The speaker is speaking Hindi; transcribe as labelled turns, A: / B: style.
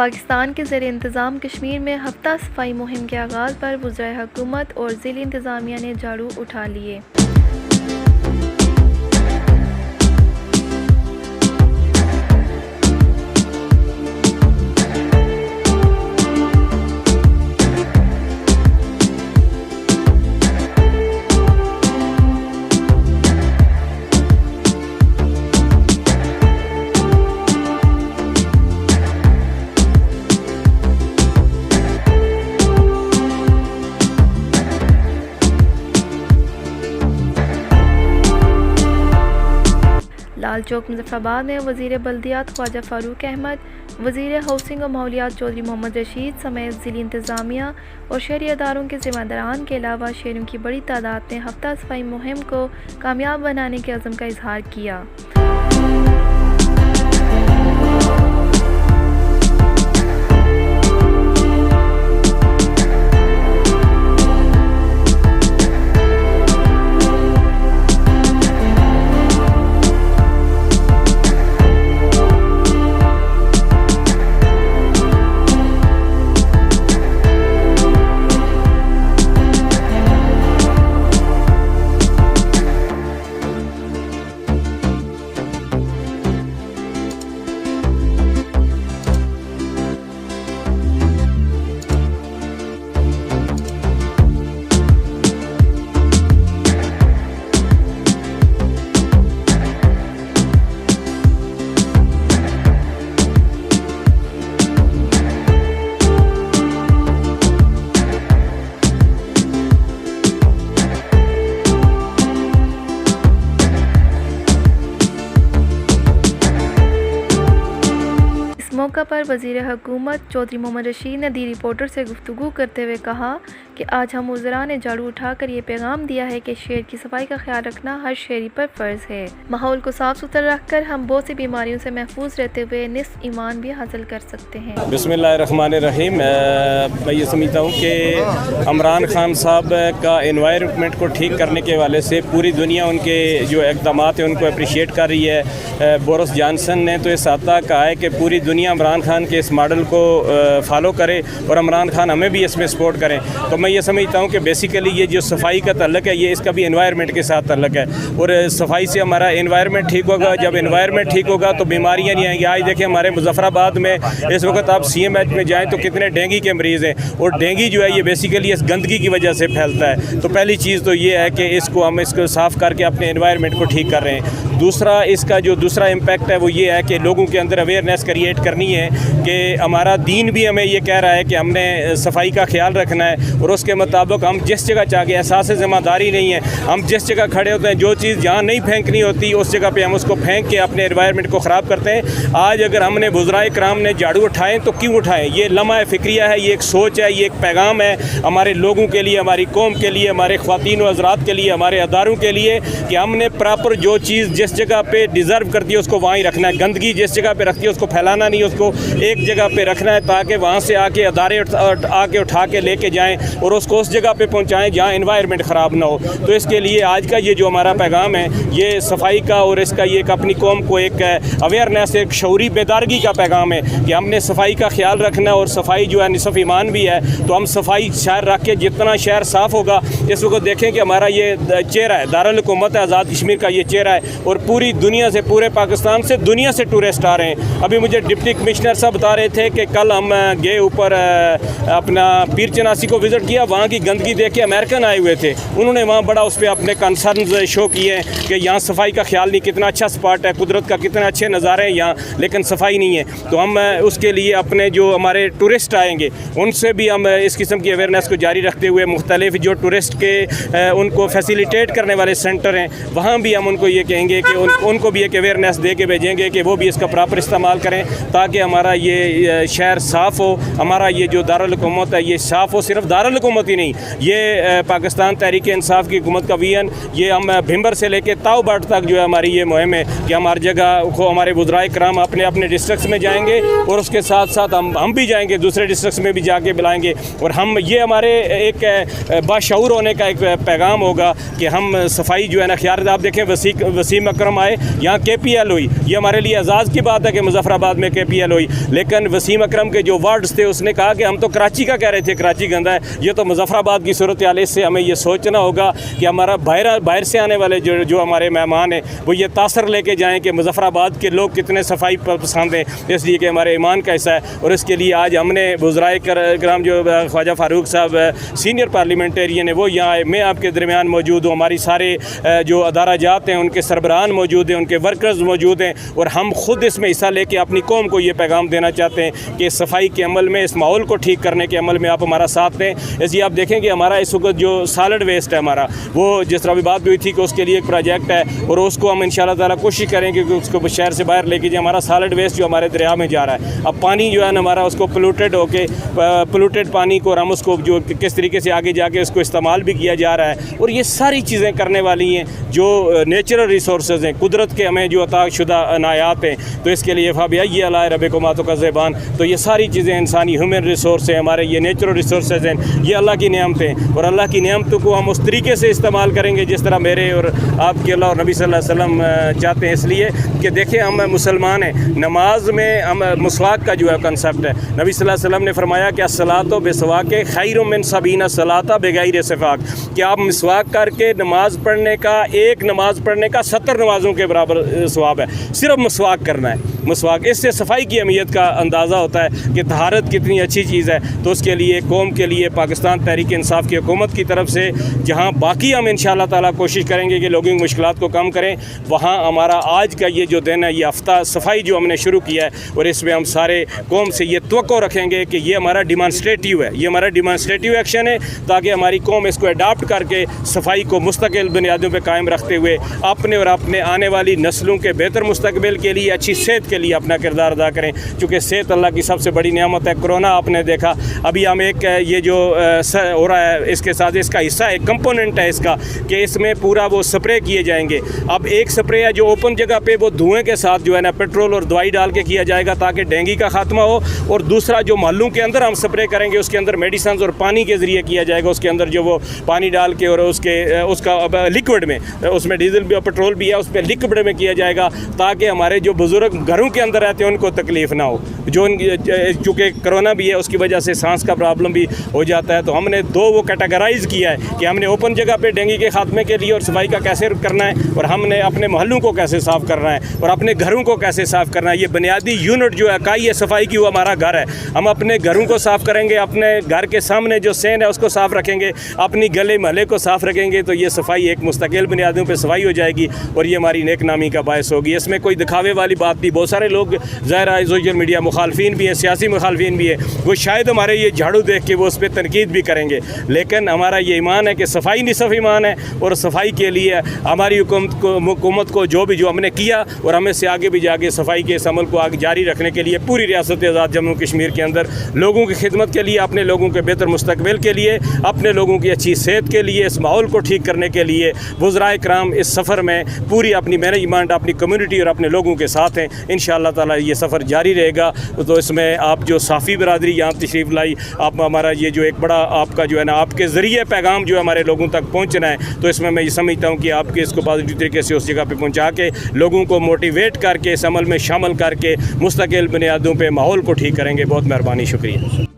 A: पाकिस्तान के ज़ेर इंतज़ाम कश्मीर में हफ्ता सफाई मुहिम के आगाज़ पर वज़ीर हुकूमत और ज़िली इंतज़ामिया ने झाड़ू उठा लिए। लाल चौक मुजफ्फराबाद में वज़ीर बल्दियात ख्वाजा फ़ारूक अहमद, वज़ीर हाउसिंग और माहौलियात चौधरी मोहम्मद रशीद समेत ज़िली इंतज़ामिया और शहरी अदारों के ज़िम्मेदारान के अलावा शहरियों की बड़ी तादाद ने हफ्ता सफाई मुहिम को कामयाब बनाने के अज़्म का इजहार किया। मौका पर वज़ीर हुकूमत चौधरी मोहम्मद रशीद ने दी रिपोर्टर से गुफ्तगू करते हुए कहा कि आज हम वज़रा ने झाड़ू उठाकर ये पैगाम दिया है कि शहर की सफाई का ख्याल रखना हर शहरी पर फ़र्ज़ है। माहौल को साफ सुथरा रखकर हम बहुत सी बीमारियों से महफूज रहते हुए निस्फ़ ईमान भी हासिल कर सकते हैं।
B: बिस्मिल्लाहिर्रहमानिर्रहीम। मैं ये समझता हूँ कि इमरान खान साहब का एनवायरनमेंट को ठीक करने के हवाले से पूरी दुनिया उनके जो इक़दाम हैं उनको अप्रिशिएट कर रही है। बोरिस जॉनसन ने तो इस हद तक कहा है कि पूरी दुनिया इमरान खान के इस मॉडल को फॉलो करे और इमरान खान हमें भी इसमें सपोर्ट करें। तो मैं ये समझता हूँ कि बेसिकली ये जो सफाई का तल्लक है ये इसका भी एनवायरनमेंट के साथ तल्लक है और सफाई से हमारा एनवायरनमेंट ठीक होगा। जब एनवायरनमेंट ठीक होगा तो बीमारियाँ नहीं आएंगी। आज देखिए हमारे मुजफ्फराबाद में इस वक्त आप CMH में जाएँ तो कितने डेंगू के मरीज़ हैं और डेंगू जो है ये बेसिकली इस गंदगी की वजह से फैलता है। तो पहली चीज़ तो ये है कि हम इसको साफ़ करके अपने एनवायरनमेंट को ठीक कर रहे हैं। दूसरा इसका जो दूसरा इम्पैक्ट है वो ये है कि लोगों के अंदर अवेयरनेस क्रिएट करनी है कि हमारा दीन भी हमें ये कह रहा है कि हमने सफाई का ख्याल रखना है और उसके मुताबिक हम जिस जगह चाहे एहसास ज़िम्मेदारी नहीं है, हम जिस जगह खड़े होते हैं जो चीज़ जहाँ नहीं फेंकनी होती उस जगह पे हम उसको फेंक के अपने एनवायरनमेंट को ख़राब करते हैं। आज अगर हमने वज़राए कराम ने झाड़ू उठाएँ तो क्यों उठाएँ? ये लम्हा फ़िक्रिया है, ये एक सोच है, ये एक पैगाम है हमारे लोगों के लिए, हमारी कौम के लिए, हमारे ख़वातीन व हज़रात के लिए, हमारे अदारों के लिए कि हमने प्रॉपर जो चीज़ जिस जगह पे डिज़र्व करती है उसको वहाँ ही रखना है। गंदगी जिस जगह पे रखती है उसको फैलाना नहीं, उसको एक जगह पे रखना है ताकि वहाँ से आके अदारे आके उठा के लेके जाएं और उसको उस जगह पे पहुँचाएं जहाँ एनवायरनमेंट ख़राब ना हो। तो इसके लिए आज का ये जो हमारा पैगाम है ये सफाई का और इसका ये एक अपनी कौम को एक अवेयरनेस, एक शऊरी बेदारगी का पैगाम है कि हमने सफाई का ख्याल रखना और सफाई जो है निसफ़ ईमान भी है। तो हम सफाई शहर रख के जितना शहर साफ़ होगा, इस वक्त देखें कि हमारा ये चेहरा है, दारुल हुकूमत आज़ाद कश्मीर का ये चेहरा है और पूरी दुनिया से, पूरे पाकिस्तान से, दुनिया से टूरिस्ट आ रहे हैं। अभी मुझे डिप्टी कमिश्नर साहब बता रहे थे कि कल हम गए ऊपर अपना पीर चनासी को विज़िट किया, वहाँ की गंदगी देख के अमेरिकन आए हुए थे, उन्होंने वहाँ बड़ा उस पर अपने कंसर्न शो किए कि यहाँ सफाई का ख्याल नहीं, कितना अच्छा स्पॉट है, कुदरत का कितने अच्छे नज़ारे हैं यहाँ, लेकिन सफाई नहीं है। तो हम उसके लिए अपने जो हमारे टूरिस्ट आएंगे उनसे भी हम इस किस्म की अवेयरनेस को जारी रखते हुए मुख्तलिफ जो टूरिस्ट के उनको फैसिलिटेट करने वाले सेंटर हैं वहाँ भी हम उनको ये कहेंगे कि उनको भी एक अवेयरनेस दे के भेजेंगे कि वो भी इसका प्रॉपर इस्तेमाल करें ताकि हमारा ये शहर साफ़ हो, हमारा ये जो दारुल हुकूमत है ये साफ़ हो। सिर्फ दारुल हुकूमत ही नहीं, ये पाकिस्तान तहरीक इंसाफ की हुकूमत का विजन, ये हम भिंबर से लेके ताऊ बाट तक जो है हमारी ये मुहिम है कि हम हर जगह को हमारे वज़राए कराम अपने अपने डिस्ट्रिक्ट में जाएंगे और उसके साथ साथ हम भी जाएंगे, दूसरे डिस्ट्रिक्ट में भी जाके बुलाएंगे और हम ये हमारे एक बाशऊर होने का एक पैगाम होगा कि हम सफाई जो है ना ख्याल। आप देखें वसीम अकरम आए, यहाँ KPL हुई। ये हमारे लिए एजाज़ की बात है कि मुजफ्फराबाद में KPL हुई, लेकिन वसीम अकरम के जो वर्ड्स थे उसने कहा कि हम तो कराची का कह रहे थे, कराची गंदा है, ये तो मुजफ्फराबाद की सूरत हाल। इससे हमें ये सोचना होगा कि हमारा बाहर से आने वाले जो हमारे मेहमान हैं वो ये तासर लेके जाएँ कि मुजफ्फराबाद के लोग कितने सफाई पसंद हैं, इसलिए कि हमारे ईमान का हिस्सा है। और इसके लिए आज हमने वज़राए कराम जो ख्वाजा फारूक साहब सीनियर पार्लियामेंटेरियन है वो यहाँ आए, मैं आपके दरमियान मौजूद हूँ, हमारी सारे जो अदारा जात हैं उनके सरबराहान मौजूद हैं, उनके वर्कर्स मौजूद हैं, और हम खुद इसमें हिस्सा लेके अपनी कौम को ये पैगाम देना चाहते हैं कि सफाई के अमल में, इस माहौल को ठीक करने के अमल में आप हमारा साथ दें। इसलिए आप देखें कि हमारा इस वक्त जो सॉलिड वेस्ट है हमारा, वो जिस तरह भी बात भी हुई थी कि उसके लिए एक प्रोजेक्ट है और उसको हम इंशाअल्लाह ताला कोशिश करेंगे कि उसको शहर से बाहर लेके जाए। हमारा सॉलिड वेस्ट जो हमारे दरिया में जा रहा है, अब पानी जो है ना हमारा उसको पोल्यूटेड होके पोल्यूटेड पानी को, और हम उसको जो किस तरीके से आगे जाके उसको इस्तेमाल भी किया जा रहा है, और ये सारी चीज़ें करने वाली हैं जो नेचुरल रिसोर्सेज हैं, कुदरत के हमें जो अता शुदा अनायात हैं। तो इसके लिए फ़ाबिया अला रब्बिकुम मातो का ज़बान, तो ये सारी चीज़ें इंसानी ह्यूमन रिसोर्स हैं, हमारे ये नेचुरल रिसोर्सेज हैं, ये अल्लाह की नेमतें, और अल्लाह की नेमतों को हम उस तरीके से इस्तेमाल करेंगे जिस तरह मेरे और आपके अल्लाह और नबी सल्लल्लाहु अलैहि वसल्लम चाहते हैं। इसलिए कि देखें हम मुसलमान हैं, नमाज में हम मुसवाक का जो है कंसेप्ट है, नबी सल्लल्लाहु अलैहि वसल्लम ने फरमाया कि अस्सलातु बिस्वाके खैरुम मिन सबीना सलाता बिगैर सिफाक, कि आप मिसवाक करके नमाज पढ़ने का, एक नमाज पढ़ने का 70 नमाज़ों के बराबर सवाब है, सिर्फ मिसवाक करना है। मिसवाक, इससे सफाई की अहमियत का अंदाज़ा होता है कि तहारत कितनी अच्छी चीज़ है। तो उसके लिए कौम के लिए पाकिस्तान तहरीक इंसाफ की हुकूमत की तरफ से जहाँ बाकी हम इंशाअल्लाह ताला कोशिश करेंगे कि लोगों की मुश्किलात को कम करें, वहाँ हमारा आज का ये जो दिन है, ये हफ्ता सफाई जो हमने शुरू किया है, और इसमें हम सारे कौम से ये तवक्को रखेंगे कि ये हमारा डिमॉन्स्ट्रेटिव है, ये हमारा डिमॉन्स्ट्रेटिव एक्शन है, ताकि हमारी कौम इसको अडाप्ट करके सफाई को मुस्तकिल बुनियादों पर कायम रखते हुए अपने और अपने आने वाली नस्लों के बेहतर मुस्तकबिल के लिए, अच्छी सेहत के लिए अपना किरदार अदा करें। चूँकि सेहत अल्लाह की सबसे बड़ी नेमत है। कोरोना आपने देखा, अभी हम एक ये जो हो रहा है, इसके साथ इसका हिस्सा एक कंपोनेंट है इसका, कि इसमें पूरा वो स्प्रे किए जाएंगे। अब एक स्प्रे है जो ओपन जगह पे वो धुएं के साथ जो है ना पेट्रोल और दवाई डाल के किया जाएगा ताकि डेंगू का खात्मा हो, और दूसरा जो महलों के अंदर हम स्प्रे करेंगे उसके अंदर मेडिसिन और पानी के ज़रिए किया जाएगा, उसके अंदर जो वो पानी डाल के, और उसका लिक्विड में, उसमें डीजल भी और पेट्रोल भी है, उस पर लिक्विड में किया जाएगा, ताकि हमारे जो बुज़ुर्ग घरों के अंदर रहते हैं उनको तकलीफ़ ना हो। जो चूँकि कोरोना भी है उसकी वजह से सांस का प्रॉब्लम भी हो जाता है, तो हमने दो वो कैटेगराइज़ किया है कि हमने ओपन जगह पे डेंगू के खात्मे के लिए और सफाई का कैसे करना है, और हमने अपने महलों को कैसे साफ़ करना है, और अपने घरों को कैसे साफ़ करना है। ये बुनियादी यूनिट जो है इकाई है सफाई की, वो हमारा घर है। हम अपने घरों को साफ़ करेंगे, अपने घर के सामने जो सेन है उसको साफ़ रखेंगे, अपनी गले महले को साफ़ रखेंगे, तो ये सफाई एक मुस्तकिल बुनियादों पर सफाई हो जाएगी, और ये हमारी नेक नामी का बायस होगी। इसमें कोई दिखावे वाली बात नहीं। बहुत सारे लोग ज़ाहिर है सोशल मीडिया मुखालफिन भी हैं, सियासी मुखालफिन भी है, वो शायद हमारे ये झाड़ू देख के वो उस पर तनकीद भी करेंगे, लेकिन हमारा ये ईमान है कि सफाई निसफ़ ईमान है, और सफाई के लिए हमारी हुकूमत को जो हमने किया, और हमें से आगे भी जाके सफाई के इस अमल को आगे जारी रखने के लिए पूरी रियासत आज़ाद जम्मू कश्मीर के अंदर लोगों की खिदमत के लिए, अपने लोगों के बेहतर मुस्तकबिल के लिए, अपने लोगों की अच्छी सेहत के लिए, इस माहौल को ठीक करने के लिए वज़राए कराम इस सफ़र में पूरी अपनी मैनेजमेंट, अपनी कम्यूनिटी और अपने लोगों के साथ हैं। इंशाअल्लाह ताला ये सफ़र जारी रहेगा। तो इसमें आप जो साफ़ी बरादरी यहाँ तशरीफ़ लाई, आप हमारा ये जो एक बड़ा आपका जो है ना, आपके ज़रिए पैगाम जो है हमारे लोगों तक पहुँचना है, तो इसमें मैं ये समझता हूँ कि आपके इसको पॉजिटिव तरीके से उस जगह पे पहुँचा के लोगों को मोटिवेट करके इस अमल में शामिल करके मुस्तकिल बुनियादों पे माहौल को ठीक करेंगे। बहुत मेहरबानी, शुक्रिया।